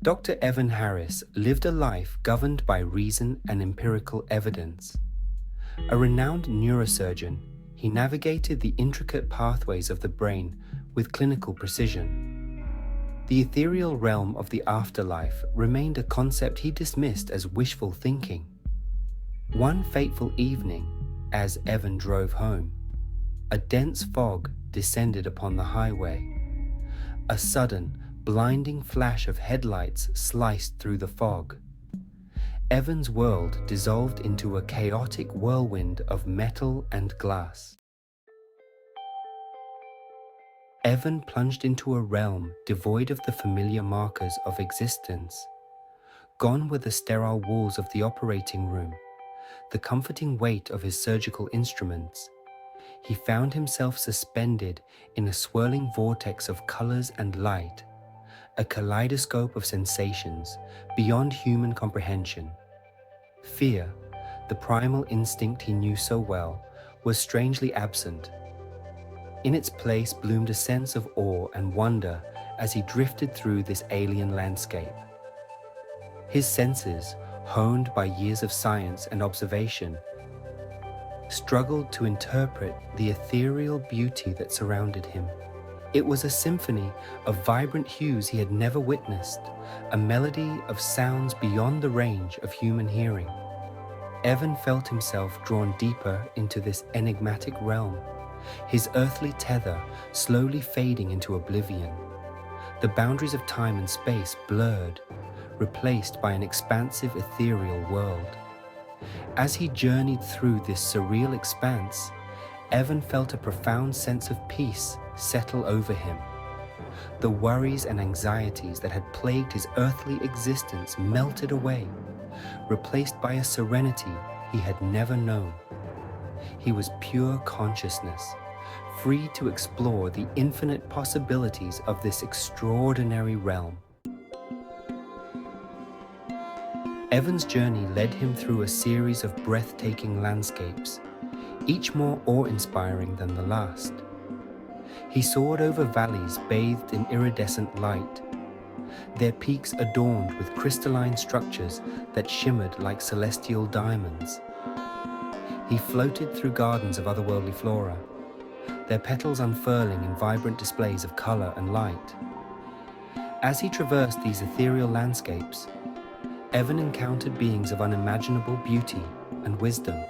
Dr. Evan Harris lived a life governed by reason and empirical evidence. A renowned neurosurgeon, he navigated the intricate pathways of the brain with clinical precision. The ethereal realm of the afterlife remained a concept he dismissed as wishful thinking. One fateful evening, as Evan drove home, a dense fog descended upon the highway. A sudden, blinding flash of headlights sliced through the fog. Evan's world dissolved into a chaotic whirlwind of metal and glass. Evan plunged into a realm devoid of the familiar markers of existence. Gone were the sterile walls of the operating room, the comforting weight of his surgical instruments. He found himself suspended in a swirling vortex of colors and light, a kaleidoscope of sensations beyond human comprehension. Fear, the primal instinct he knew so well, was strangely absent. In its place bloomed a sense of awe and wonder as he drifted through this alien landscape. His senses, honed by years of science and observation, struggled to interpret the ethereal beauty that surrounded him. It was a symphony of vibrant hues he had never witnessed, a melody of sounds beyond the range of human hearing. Evan felt himself drawn deeper into this enigmatic realm, his earthly tether slowly fading into oblivion. The boundaries of time and space blurred, replaced by an expansive ethereal world. As he journeyed through this surreal expanse, Evan felt a profound sense of peace settle over him. The worries and anxieties that had plagued his earthly existence melted away, replaced by a serenity he had never known. He was pure consciousness, free to explore the infinite possibilities of this extraordinary realm. Evan's journey led him through a series of breathtaking landscapes, each more awe-inspiring than the last. He soared over valleys bathed in iridescent light, their peaks adorned with crystalline structures that shimmered like celestial diamonds. He floated through gardens of otherworldly flora, their petals unfurling in vibrant displays of color and light. As he traversed these ethereal landscapes, Evan encountered beings of unimaginable beauty and wisdom.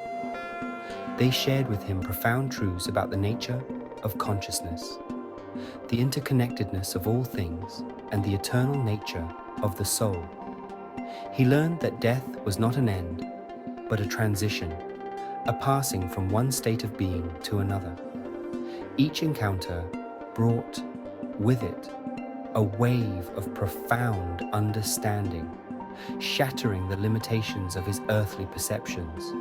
They shared with him profound truths about the nature of consciousness, the interconnectedness of all things, and the eternal nature of the soul. He learned that death was not an end, but a transition, a passing from one state of being to another. Each encounter brought with it a wave of profound understanding, shattering the limitations of his earthly perceptions.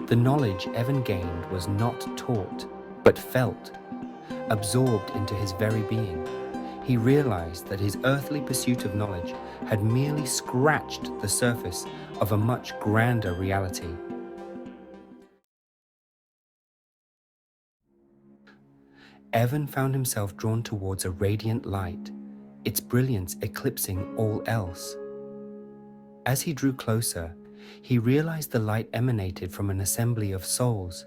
The knowledge Evan gained was not taught, but felt, absorbed into his very being. He realized that his earthly pursuit of knowledge had merely scratched the surface of a much grander reality. Evan found himself drawn towards a radiant light, its brilliance eclipsing all else. As he drew closer, he realized the light emanated from an assembly of souls,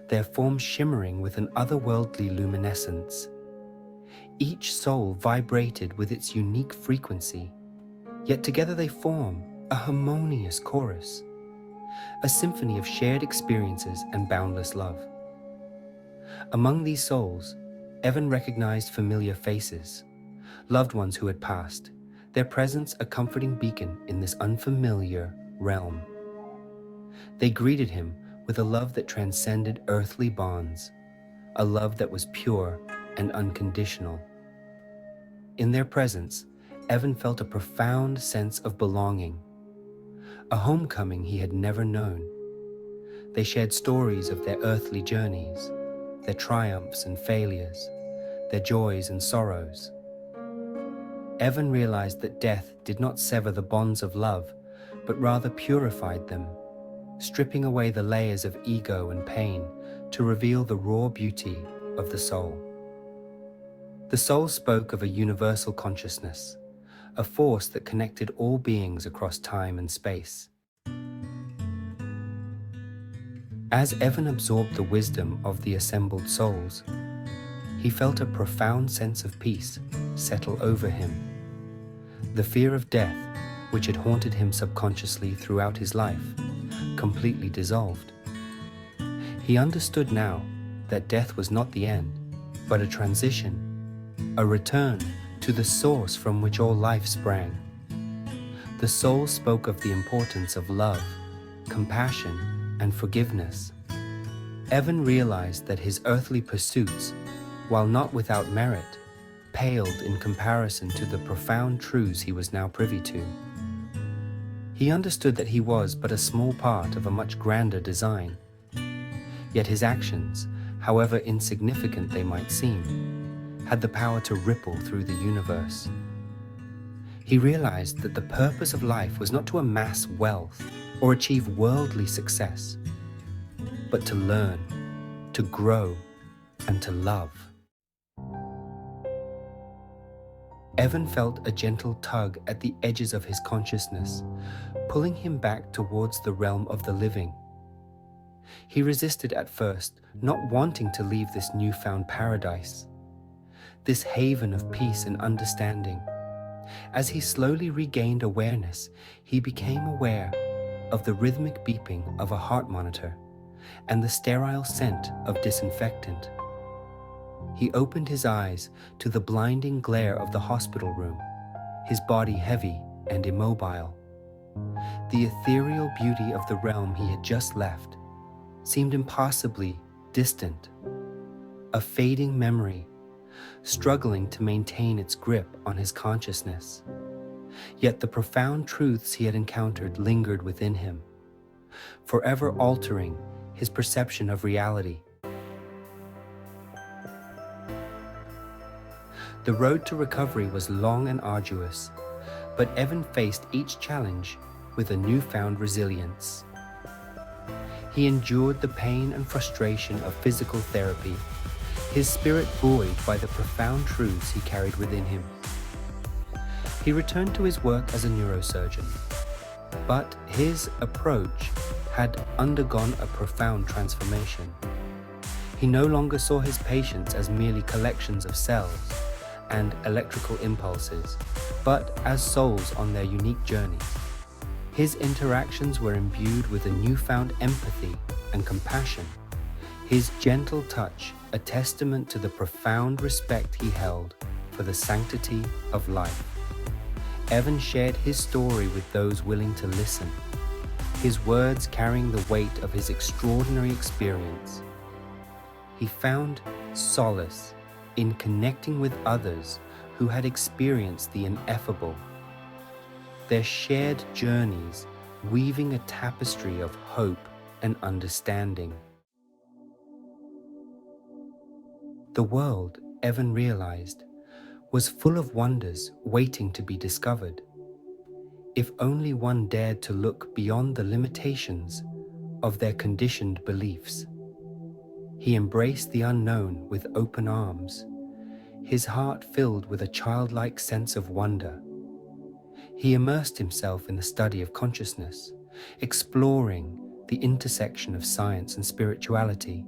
their forms shimmering with an otherworldly luminescence. Each soul vibrated with its unique frequency, yet together they form a harmonious chorus, a symphony of shared experiences and boundless love. Among these souls, Evan recognized familiar faces, loved ones who had passed, their presence a comforting beacon in this unfamiliar realm. They greeted him with a love that transcended earthly bonds, a love that was pure and unconditional. In their presence, Evan felt a profound sense of belonging, a homecoming he had never known. They shared stories of their earthly journeys, their triumphs and failures, their joys and sorrows. Evan realized that death did not sever the bonds of love, but rather purified them, stripping away the layers of ego and pain to reveal the raw beauty of the soul. The soul spoke of a universal consciousness, a force that connected all beings across time and space. As Evan absorbed the wisdom of the assembled souls, he felt a profound sense of peace settle over him. The fear of death, which had haunted him subconsciously throughout his life, completely dissolved. He understood now that death was not the end, but a transition, a return to the source from which all life sprang. The soul spoke of the importance of love, compassion, and forgiveness. Evan realized that his earthly pursuits, while not without merit, paled in comparison to the profound truths he was now privy to. He understood that he was but a small part of a much grander design. Yet his actions, however insignificant they might seem, had the power to ripple through the universe. He realized that the purpose of life was not to amass wealth or achieve worldly success, but to learn, to grow, and to love. Evan felt a gentle tug at the edges of his consciousness, pulling him back towards the realm of the living. He resisted at first, not wanting to leave this newfound paradise, this haven of peace and understanding. As he slowly regained awareness, he became aware of the rhythmic beeping of a heart monitor and the sterile scent of disinfectant. He opened his eyes to the blinding glare of the hospital room, his body heavy and immobile. The ethereal beauty of the realm he had just left seemed impossibly distant, a fading memory, struggling to maintain its grip on his consciousness. Yet the profound truths he had encountered lingered within him, forever altering his perception of reality. The road to recovery was long and arduous, but Evan faced each challenge with a newfound resilience. He endured the pain and frustration of physical therapy, his spirit buoyed by the profound truths he carried within him. He returned to his work as a neurosurgeon, but his approach had undergone a profound transformation. He no longer saw his patients as merely collections of cells and electrical impulses, but as souls on their unique journeys. His interactions were imbued with a newfound empathy and compassion, his gentle touch a testament to the profound respect he held for the sanctity of life. Evan shared his story with those willing to listen, his words carrying the weight of his extraordinary experience. He found solace in connecting with others who had experienced the ineffable, their shared journeys weaving a tapestry of hope and understanding. The world, Evan realized, was full of wonders waiting to be discovered, if only one dared to look beyond the limitations of their conditioned beliefs. He embraced the unknown with open arms, his heart filled with a childlike sense of wonder. He immersed himself in the study of consciousness, exploring the intersection of science and spirituality.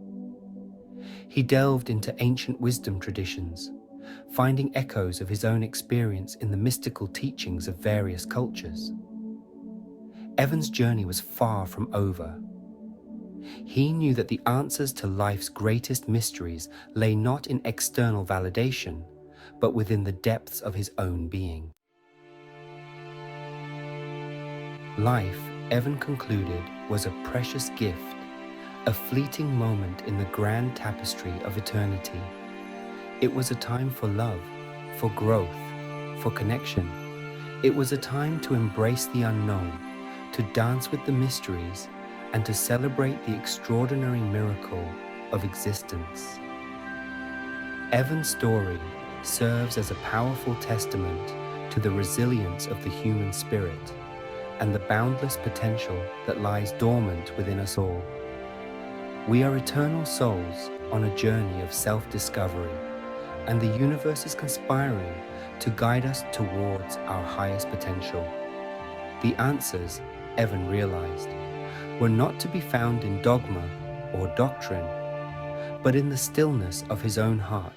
He delved into ancient wisdom traditions, finding echoes of his own experience in the mystical teachings of various cultures. Evan's journey was far from over. He knew that the answers to life's greatest mysteries lay not in external validation, but within the depths of his own being. Life, Evan concluded, was a precious gift, a fleeting moment in the grand tapestry of eternity. It was a time for love, for growth, for connection. It was a time to embrace the unknown, to dance with the mysteries, and to celebrate the extraordinary miracle of existence. Evan's story serves as a powerful testament to the resilience of the human spirit and the boundless potential that lies dormant within us all. We are eternal souls on a journey of self-discovery, and the universe is conspiring to guide us towards our highest potential. The answers, Evan realized, were not to be found in dogma or doctrine, but in the stillness of his own heart.